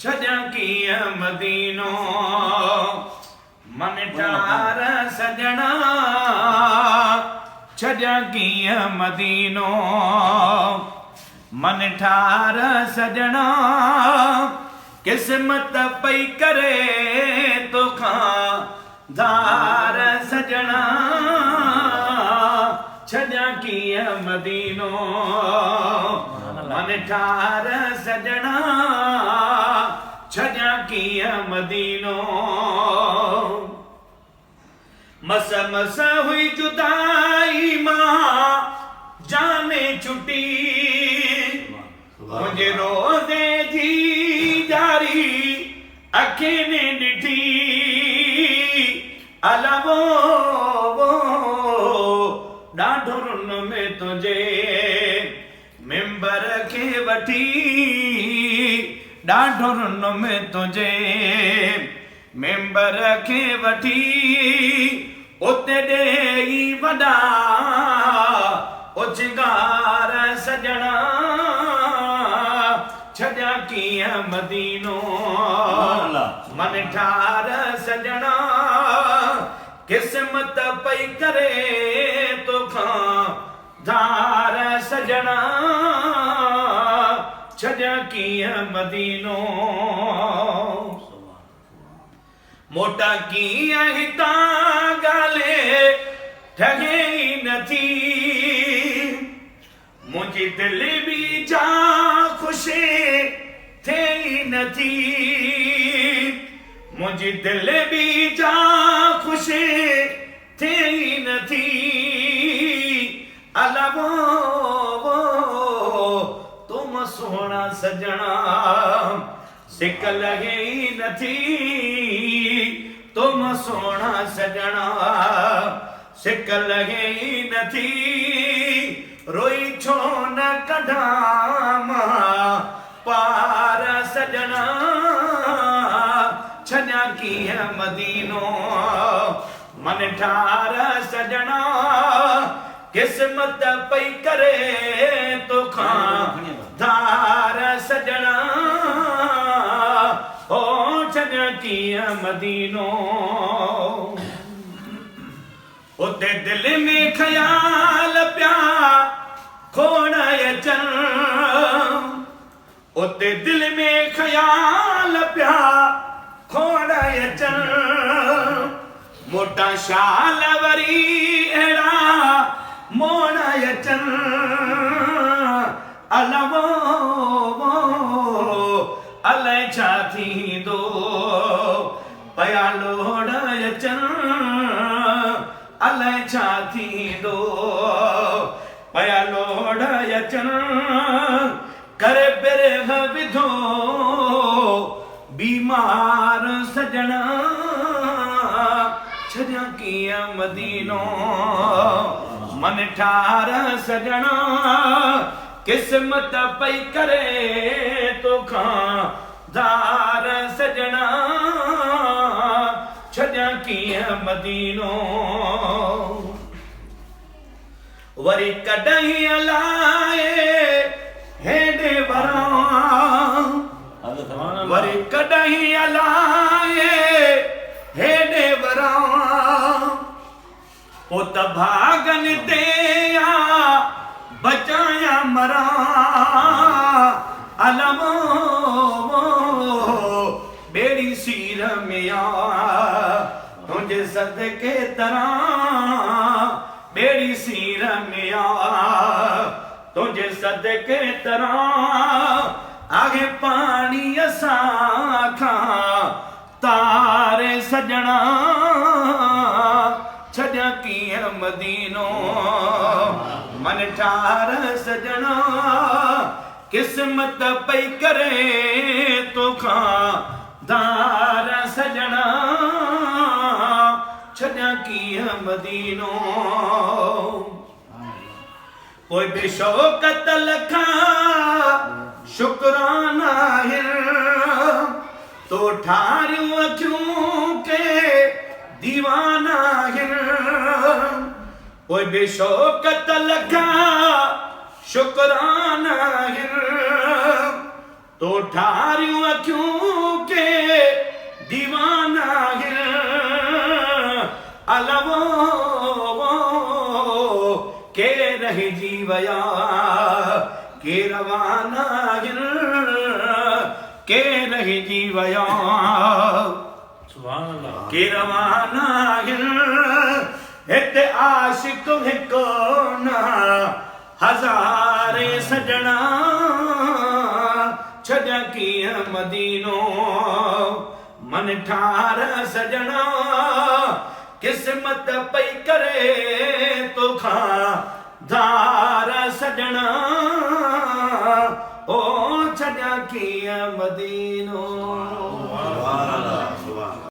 छजा कीअं मदीनो मन ठार सजना छजा कीअं मदीनो मन ठार सजना किस्मत पई करे तोखां धार सजना छजा कीअं मदीनो मन ठार सजना छजा कीअं मदीनो मस मस हुई जुदाई मां जाने छुटी मुझे रोज़े जी जारी अखियुनि ने ॾिठी अलवो ॾाढो रुन में तुझे मेंबर खे वठी ॾाढो रुन में तुझे मेंबर खे वठी उते ॾेई वॾा उजगार सजना छजा कीअं मदीनो मन ठार सजना किस्मत पई करे तोखां धार सजना छजा कीअं मदीनो मोटा कीअं हितां ॻाल्हि ठगे नथी मुझी दिल भी जा खुशी थे नथी मुझी दिल भी जा खुशी थे नथी अलवो तुम सोना सजना सिक लगे नथी तुम सोना सजना सिक लगे नथी रोई छो न कढाम पार सजना छजा कीअं मदीनो मन ठार सजना किस्मत पई करे तोखां धार सजना ओ छजा कीअं मदीनो उते दिल में ख्याल प्या खोण अचन उते दिल में ख्याल प्या खोण अचन मोटा शाल वरी अहिड़ा मोण अचन अलवो अलाए छा थींदो पया लोड़ अचन अलाए छा थींदो पया लोड़ अचन करे बिरह विधो बीमार सजना छजा कीअं मदीनो मन ठार सजना किस्मत पई करे तोखां धार सजना छजा कीअं मदीनो वरी कॾहिं अलाए हेॾे वरां वरी कॾहिं अलाए हेॾे वरां पोइ त भागनि ते आ बचाया मरां अलमो बेड़ी सीर में आ तुझे सदके तरां बेड़ी सीर में आ तुझे सदके तरां आगे पानी असां खां तारे सजना छजा कीअं मदीनो मन ठार सजना किस्मत पई करे तोखां धार सजना छजा कीअं मदीनो कोई बेशौकत लखां शुक्राना तो ठारियूं अखियूं के दीवाना कोई बेशौकत लखां शुक्राना तो ठारियूं अखियूं के दीवाना अलवो के रहिजी वया के रवाना के रहिजी वया सुभान अल्लाह। के रवाना हिते आशिक हिको न हज़ारे सजना छॾा कीअं मदीनो मन ठार सजना किस्मत पई करे तोखां धार सजना ओ छॾा कीअं मदीनो।